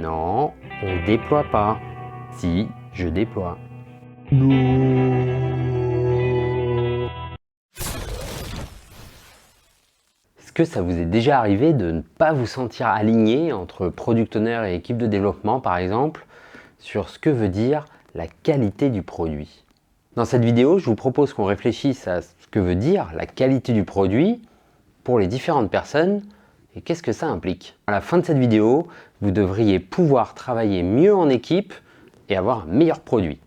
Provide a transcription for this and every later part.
Non, on déploie pas. Si, je déploie. Est-ce que ça vous est déjà arrivé de ne pas vous sentir aligné entre product owner et équipe de développement par exemple sur ce que veut dire la qualité du produit? Dans cette vidéo, je vous propose qu'on réfléchisse à ce que veut dire la qualité du produit pour les différentes personnes et qu'est-ce que ça implique. À la fin de cette vidéo, vous devriez pouvoir travailler mieux en équipe et avoir un meilleur produit.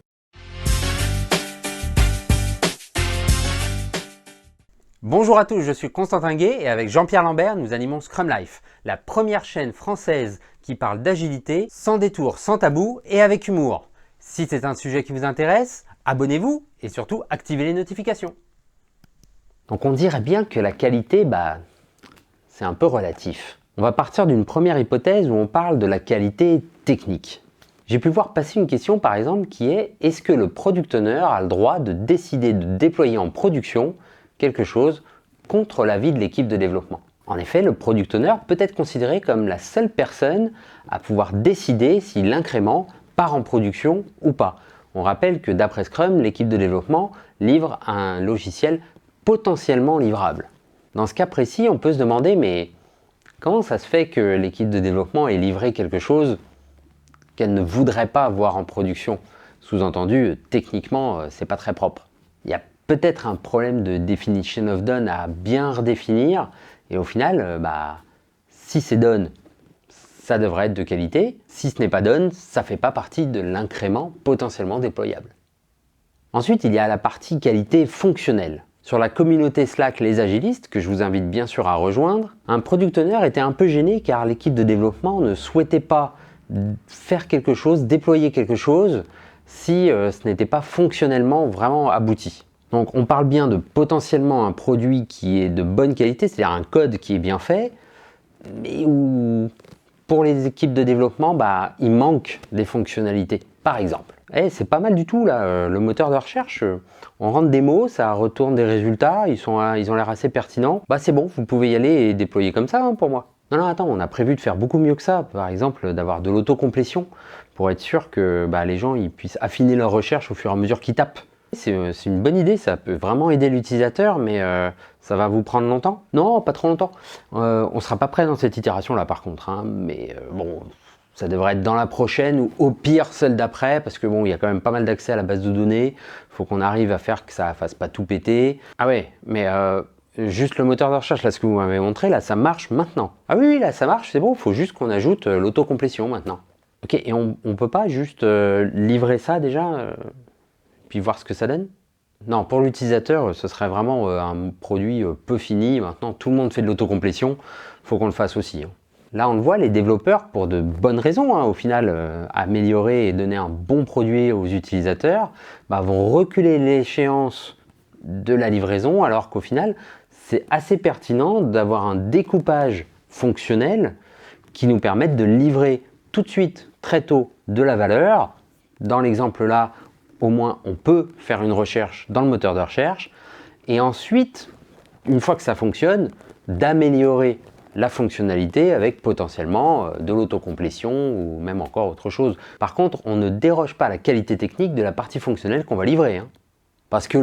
Bonjour à tous, je suis Constantin Guay et avec Jean-Pierre Lambert, nous animons Scrum Life, la première chaîne française qui parle d'agilité sans détour, sans tabou et avec humour. Si c'est un sujet qui vous intéresse, abonnez-vous et surtout activez les notifications. Donc on dirait bien que la qualité, c'est un peu relatif. On va partir d'une première hypothèse où on parle de la qualité technique. J'ai pu voir passer une question par exemple qui est: est-ce que le product owner a le droit de décider de déployer en production quelque chose contre l'avis de l'équipe de développement? En effet, le product owner peut être considéré comme la seule personne à pouvoir décider si l'incrément part en production ou pas. On rappelle que d'après Scrum, l'équipe de développement livre un logiciel potentiellement livrable. Dans ce cas précis, on peut se demander, mais comment ça se fait que l'équipe de développement ait livré quelque chose qu'elle ne voudrait pas voir en production? Sous-entendu, techniquement, c'est pas très propre. Il y a peut-être un problème de definition of done à bien redéfinir, et au final, si c'est done, ça devrait être de qualité. Si ce n'est pas done, ça ne fait pas partie de l'incrément potentiellement déployable. Ensuite, il y a la partie qualité fonctionnelle. Sur la communauté Slack Les Agilistes, que je vous invite bien sûr à rejoindre, un product owner était un peu gêné car l'équipe de développement ne souhaitait pas faire quelque chose, déployer quelque chose, si ce n'était pas fonctionnellement vraiment abouti. Donc on parle bien de potentiellement un produit qui est de bonne qualité, c'est-à-dire un code qui est bien fait, mais où pour les équipes de développement, il manque des fonctionnalités. Par exemple, c'est pas mal du tout là, le moteur de recherche, on rentre des mots, ça retourne des résultats, ils ont l'air assez pertinents. C'est bon, vous pouvez y aller et déployer comme ça pour moi. Non, attends, on a prévu de faire beaucoup mieux que ça, par exemple d'avoir de l'autocomplétion pour être sûr que les gens ils puissent affiner leur recherche au fur et à mesure qu'ils tapent. C'est une bonne idée, ça peut vraiment aider l'utilisateur, mais ça va vous prendre longtemps? Non, pas trop longtemps. On ne sera pas prêt dans cette itération-là par contre, mais bon, ça devrait être dans la prochaine ou au pire celle d'après, parce que bon, il y a quand même pas mal d'accès à la base de données, il faut qu'on arrive à faire que ça ne fasse pas tout péter. Ah ouais, mais juste le moteur de recherche, là, ce que vous m'avez montré, là, ça marche maintenant. Ah oui, là, ça marche, c'est bon, il faut juste qu'on ajoute l'autocomplétion maintenant. Ok, et on ne peut pas juste livrer ça déjà puis voir ce que ça donne? Non, pour l'utilisateur, ce serait vraiment un produit peu fini. Maintenant, tout le monde fait de l'autocomplétion, il faut qu'on le fasse aussi. Là, on le voit, les développeurs, pour de bonnes raisons, au final, améliorer et donner un bon produit aux utilisateurs, vont reculer l'échéance de la livraison, alors qu'au final, c'est assez pertinent d'avoir un découpage fonctionnel qui nous permette de livrer tout de suite, très tôt, de la valeur. Dans l'exemple là, au moins on peut faire une recherche dans le moteur de recherche et ensuite, une fois que ça fonctionne, d'améliorer la fonctionnalité avec potentiellement de l'autocomplétion ou même encore autre chose. Par contre, on ne déroge pas à la qualité technique de la partie fonctionnelle qu'on va livrer. Parce que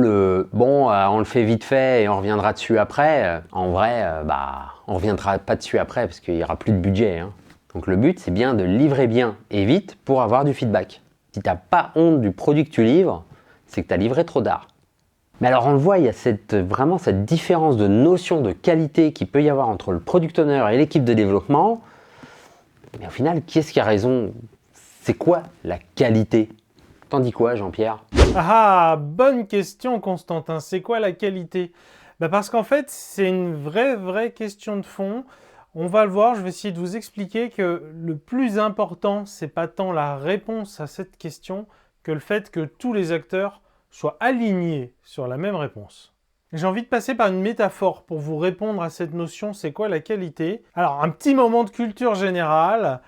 on le fait vite fait et on reviendra dessus après, en vrai, on reviendra pas dessus après parce qu'il n'y aura plus de budget. Donc le but, c'est bien de livrer bien et vite pour avoir du feedback. Si tu n'as pas honte du produit que tu livres, c'est que tu as livré trop tard. Mais alors on le voit, il y a vraiment cette différence de notion de qualité qu'il peut y avoir entre le product owner et l'équipe de développement. Mais au final, qui est-ce qui a raison? C'est quoi la qualité? T'en dis quoi, Jean-Pierre? Ah, bonne question, Constantin. C'est quoi la qualité? Parce qu'en fait, c'est une vraie question de fond. On va le voir, je vais essayer de vous expliquer que le plus important, c'est pas tant la réponse à cette question que le fait que tous les acteurs soient alignés sur la même réponse. J'ai envie de passer par une métaphore pour vous répondre à cette notion, c'est quoi la qualité? Alors, un petit moment de culture générale.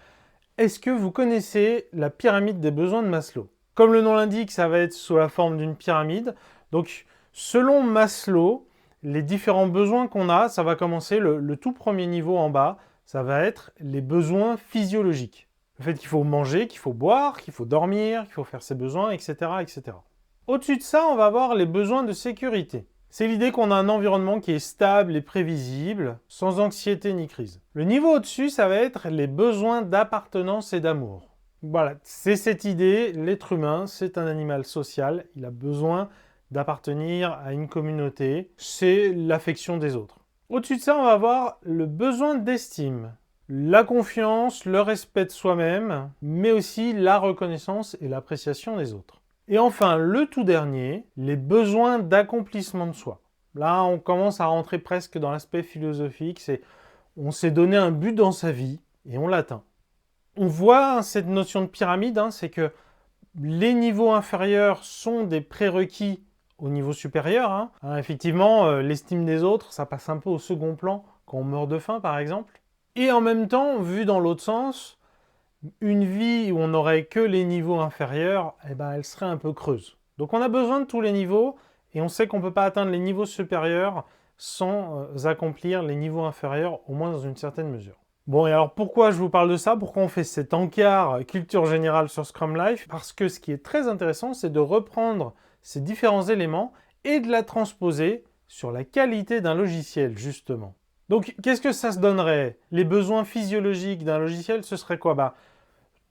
Est-ce que vous connaissez la pyramide des besoins de Maslow? Comme le nom l'indique, ça va être sous la forme d'une pyramide. Donc, selon Maslow, les différents besoins qu'on a, ça va commencer le tout premier niveau en bas, ça va être les besoins physiologiques. Le fait qu'il faut manger, qu'il faut boire, qu'il faut dormir, qu'il faut faire ses besoins, etc., etc. Au-dessus de ça, on va avoir les besoins de sécurité. C'est l'idée qu'on a un environnement qui est stable et prévisible, sans anxiété ni crise. Le niveau au-dessus, ça va être les besoins d'appartenance et d'amour. Voilà, c'est cette idée, l'être humain, c'est un animal social, il a besoin d'appartenir à une communauté, c'est l'affection des autres. Au-dessus de ça, on va avoir le besoin d'estime, la confiance, le respect de soi-même, mais aussi la reconnaissance et l'appréciation des autres. Et enfin, le tout dernier, les besoins d'accomplissement de soi. Là, on commence à rentrer presque dans l'aspect philosophique, c'est on s'est donné un but dans sa vie et on l'atteint. On voit cette notion de pyramide, c'est que les niveaux inférieurs sont des prérequis au niveau supérieur. Effectivement, l'estime des autres, ça passe un peu au second plan quand on meurt de faim, par exemple. Et en même temps, vu dans l'autre sens, une vie où on n'aurait que les niveaux inférieurs, elle serait un peu creuse. Donc on a besoin de tous les niveaux, et on sait qu'on ne peut pas atteindre les niveaux supérieurs sans accomplir les niveaux inférieurs, au moins dans une certaine mesure. Bon, et alors pourquoi je vous parle de ça? Pourquoi on fait cet encart culture générale sur Scrum Life? Parce que ce qui est très intéressant, c'est de reprendre ces différents éléments et de la transposer sur la qualité d'un logiciel, justement. Donc, qu'est-ce que ça se donnerait? Les besoins physiologiques d'un logiciel, ce serait quoi?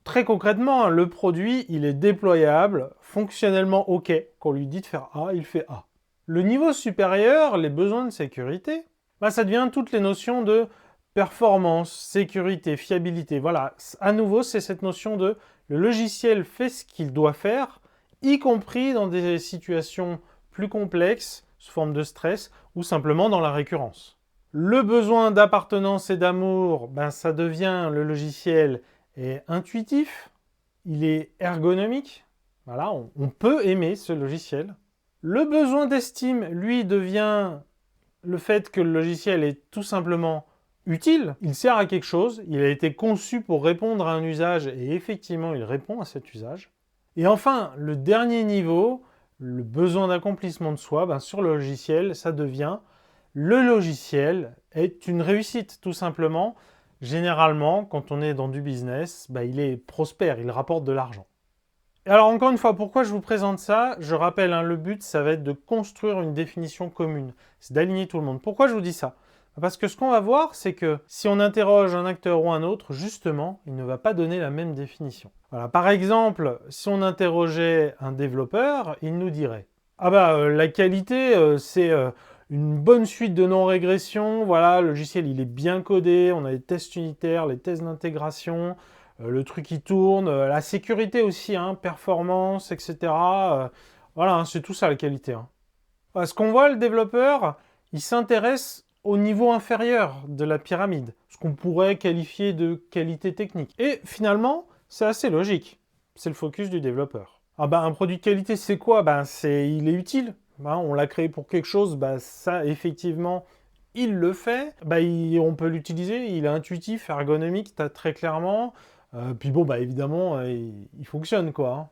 Très concrètement, le produit, il est déployable, fonctionnellement OK. Quand on lui dit de faire A, il fait A. Le niveau supérieur, les besoins de sécurité, ça devient toutes les notions de performance, sécurité, fiabilité. Voilà, à nouveau, c'est cette notion de le logiciel fait ce qu'il doit faire, y compris dans des situations plus complexes, sous forme de stress, ou simplement dans la récurrence. Le besoin d'appartenance et d'amour, ça devient le logiciel est intuitif, il est ergonomique. Voilà, on peut aimer ce logiciel. Le besoin d'estime, lui, devient le fait que le logiciel est tout simplement utile. Il sert à quelque chose, il a été conçu pour répondre à un usage et effectivement, il répond à cet usage. Et enfin, le dernier niveau, le besoin d'accomplissement de soi, sur le logiciel, ça devient le logiciel est une réussite, tout simplement. Généralement, quand on est dans du business, il est prospère, il rapporte de l'argent. Alors encore une fois, pourquoi je vous présente ça? Je rappelle, le but, ça va être de construire une définition commune. C'est d'aligner tout le monde. Pourquoi je vous dis ça? Parce que ce qu'on va voir, c'est que si on interroge un acteur ou un autre, justement, il ne va pas donner la même définition. Voilà. Par exemple, si on interrogeait un développeur, il nous dirait « la qualité, c'est... une bonne suite de non-régression, voilà, le logiciel il est bien codé, on a les tests unitaires, les tests d'intégration, le truc qui tourne, la sécurité aussi, performance, etc. Voilà, c'est tout ça la qualité. Voilà, ce qu'on voit, le développeur, il s'intéresse au niveau inférieur de la pyramide, ce qu'on pourrait qualifier de qualité technique. Et finalement, c'est assez logique, c'est le focus du développeur. Un produit de qualité, c'est quoi? Il est utile. On l'a créé pour quelque chose, ça, effectivement, il le fait. On peut l'utiliser, il est intuitif, ergonomique, très clairement. Puis bon, évidemment, il fonctionne, quoi.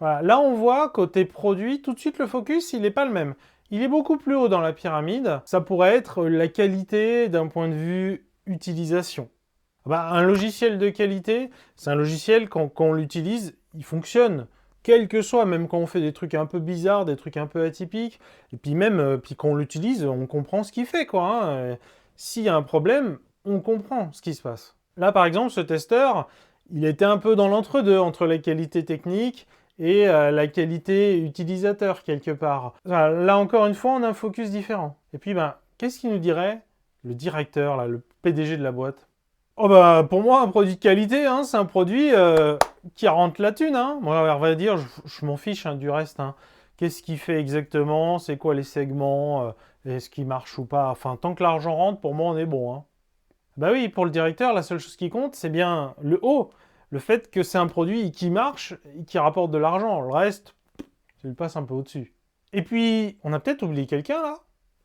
Voilà. Là, on voit, côté produit, tout de suite, le focus, il n'est pas le même. Il est beaucoup plus haut dans la pyramide. Ça pourrait être la qualité d'un point de vue utilisation. Un logiciel de qualité, c'est un logiciel, quand on l'utilise, il fonctionne. Quel que soit, même quand on fait des trucs un peu bizarres, des trucs un peu atypiques, et puis même quand on l'utilise, on comprend ce qu'il fait, quoi. S'il y a un problème, on comprend ce qui se passe. Là, par exemple, ce testeur, il était un peu dans l'entre-deux, entre la qualité technique et la qualité utilisateur, quelque part. Là, encore une fois, on a un focus différent. Et puis, qu'est-ce qu'il nous dirait le directeur, là, le PDG de la boîte? Pour moi, un produit de qualité, c'est un produit qui rentre la thune. Moi, on va dire, je m'en fiche du reste. Qu'est-ce qu'il fait exactement? C'est quoi les segments? Est-ce qu'il marche ou pas? Enfin, tant que l'argent rentre, pour moi, on est bon. Oui, pour le directeur, la seule chose qui compte, c'est bien le haut. Le fait que c'est un produit qui marche et qui rapporte de l'argent. Le reste, ça lui passe un peu au-dessus. Et puis, on a peut-être oublié quelqu'un, là.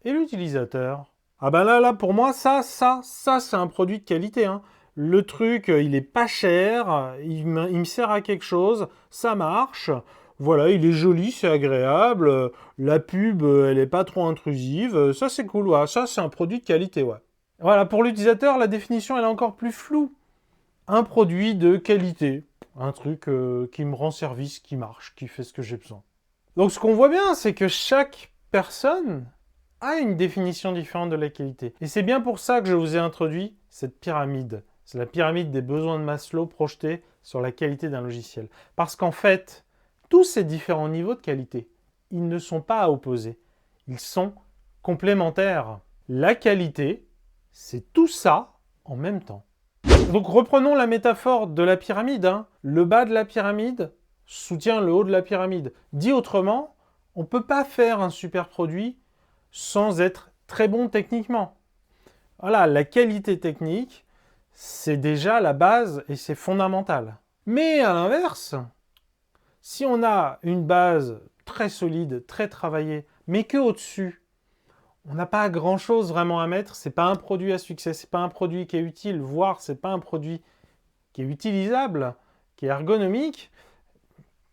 Et l'utilisateur? Là, pour moi, ça, c'est un produit de qualité. Le truc, il est pas cher, il me sert à quelque chose, ça marche. Voilà, il est joli, c'est agréable. La pub, elle est pas trop intrusive. Ça, c'est cool. Ça, c'est un produit de qualité, ouais. Voilà, pour l'utilisateur, la définition, elle est encore plus floue. un produit de qualité, un truc qui me rend service, qui marche, qui fait ce que j'ai besoin. Donc ce qu'on voit bien, c'est que chaque personne a une définition différente de la qualité. Et c'est bien pour ça que je vous ai introduit cette pyramide. C'est la pyramide des besoins de Maslow projetée sur la qualité d'un logiciel. Parce qu'en fait, tous ces différents niveaux de qualité, ils ne sont pas à opposer. Ils sont complémentaires. La qualité, c'est tout ça en même temps. Donc reprenons la métaphore de la pyramide. Le bas de la pyramide soutient le haut de la pyramide. Dit autrement, on ne peut pas faire un super produit sans être très bon techniquement. Voilà, la qualité technique, c'est déjà la base et c'est fondamental. Mais à l'inverse, si on a une base très solide, très travaillée, mais qu'au-dessus, on n'a pas grand-chose vraiment à mettre, c'est pas un produit à succès, c'est pas un produit qui est utile, voire c'est pas un produit qui est utilisable, qui est ergonomique,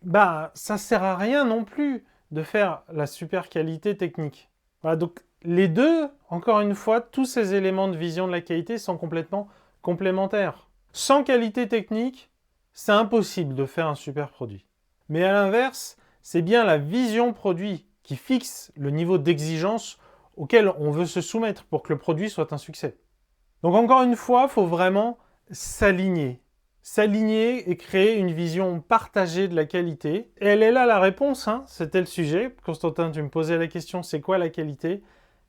bah ça sert à rien non plus de faire la super qualité technique. Voilà, donc les deux, encore une fois, tous ces éléments de vision de la qualité sont complètement complémentaires. Sans qualité technique, c'est impossible de faire un super produit. Mais à l'inverse, c'est bien la vision produit qui fixe le niveau d'exigence auquel on veut se soumettre pour que le produit soit un succès. Donc encore une fois, il faut vraiment s'aligner. S'aligner et créer une vision partagée de la qualité. Et elle est là la réponse, c'était le sujet. Constantin, tu me posais la question, c'est quoi la qualité?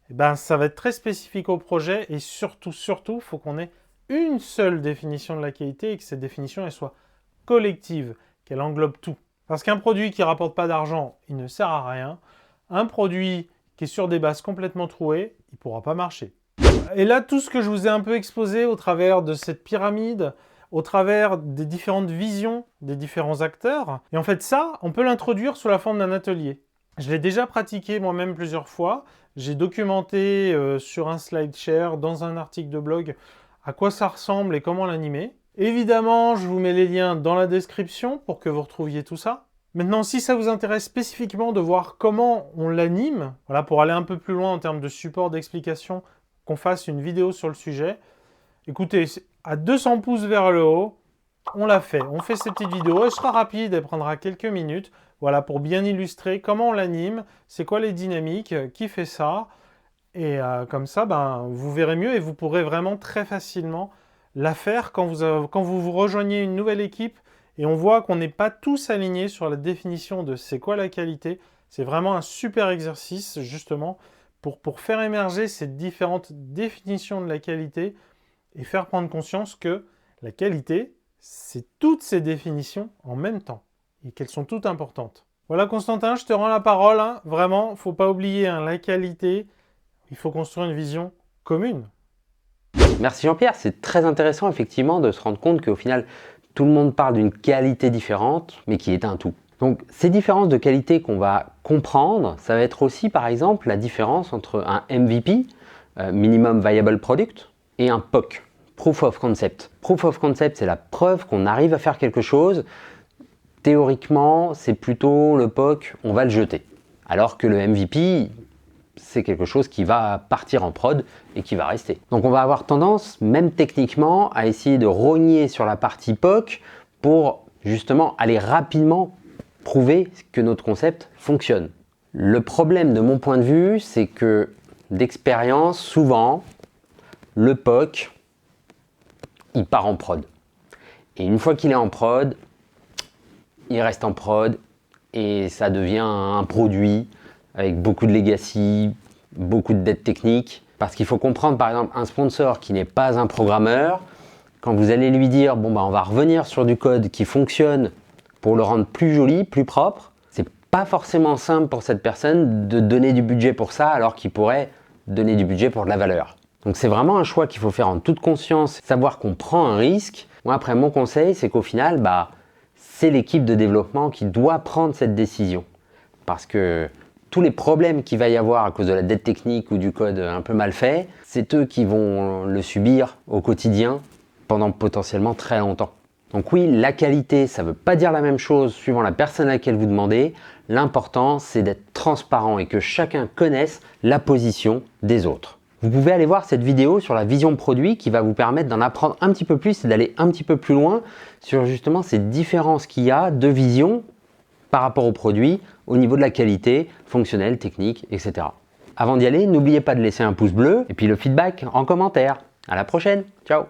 Eh ben, ça va être très spécifique au projet et surtout, il faut qu'on ait une seule définition de la qualité et que cette définition elle soit collective, qu'elle englobe tout. Parce qu'un produit qui ne rapporte pas d'argent, il ne sert à rien. Un produit qui est sur des bases complètement trouées, il ne pourra pas marcher. Et là, tout ce que je vous ai un peu exposé au travers de cette pyramide, au travers des différentes visions des différents acteurs, et en fait ça, on peut l'introduire sous la forme d'un atelier. Je l'ai déjà pratiqué moi-même plusieurs fois, j'ai documenté sur un SlideShare, dans un article de blog, à quoi ça ressemble et comment l'animer. Évidemment, je vous mets les liens dans la description pour que vous retrouviez tout ça. Maintenant, si ça vous intéresse spécifiquement de voir comment on l'anime, voilà, pour aller un peu plus loin en termes de support d'explication, qu'on fasse une vidéo sur le sujet, écoutez, à 200 pouces vers le haut, on l'a fait. On fait cette petite vidéo, elle sera rapide, elle prendra quelques minutes, voilà, pour bien illustrer comment on l'anime, c'est quoi les dynamiques, qui fait ça, et comme ça, vous verrez mieux et vous pourrez vraiment très facilement la faire quand vous rejoignez une nouvelle équipe et on voit qu'on n'est pas tous alignés sur la définition de c'est quoi la qualité. C'est vraiment un super exercice justement pour faire émerger ces différentes définitions de la qualité et faire prendre conscience que la qualité, c'est toutes ces définitions en même temps et qu'elles sont toutes importantes. Voilà Constantin, je te rends la parole. Vraiment, il ne faut pas oublier la qualité. Il faut construire une vision commune. Merci Jean-Pierre, c'est très intéressant effectivement de se rendre compte qu'au final, tout le monde parle d'une qualité différente, mais qui est un tout. Donc ces différences de qualité qu'on va comprendre, ça va être aussi par exemple la différence entre un MVP, Minimum Viable Product, et un POC, Proof of Concept. Proof of Concept, c'est la preuve qu'on arrive à faire quelque chose. Théoriquement, c'est plutôt le POC, on va le jeter. Alors que le MVP, c'est quelque chose qui va partir en prod et qui va rester. Donc on va avoir tendance, même techniquement, à essayer de rogner sur la partie POC pour justement aller rapidement prouver que notre concept fonctionne. Le problème de mon point de vue, c'est que d'expérience, souvent, le POC, il part en prod. Et une fois qu'il est en prod, il reste en prod et ça devient un produit avec beaucoup de legacy, beaucoup de dettes techniques. Parce qu'il faut comprendre, par exemple, un sponsor qui n'est pas un programmeur, quand vous allez lui dire, bon, on va revenir sur du code qui fonctionne pour le rendre plus joli, plus propre, c'est pas forcément simple pour cette personne de donner du budget pour ça, alors qu'il pourrait donner du budget pour de la valeur. Donc c'est vraiment un choix qu'il faut faire en toute conscience, savoir qu'on prend un risque. Moi, après, mon conseil, c'est qu'au final, c'est l'équipe de développement qui doit prendre cette décision. Parce que tous les problèmes qu'il va y avoir à cause de la dette technique ou du code un peu mal fait, c'est eux qui vont le subir au quotidien pendant potentiellement très longtemps. Donc oui, la qualité, ça ne veut pas dire la même chose suivant la personne à laquelle vous demandez. L'important, c'est d'être transparent et que chacun connaisse la position des autres. Vous pouvez aller voir cette vidéo sur la vision produit qui va vous permettre d'en apprendre un petit peu plus et d'aller un petit peu plus loin sur justement ces différences qu'il y a de vision par rapport au produit, au niveau de la qualité, fonctionnelle, technique, etc. Avant d'y aller, n'oubliez pas de laisser un pouce bleu et puis le feedback en commentaire. À la prochaine, ciao!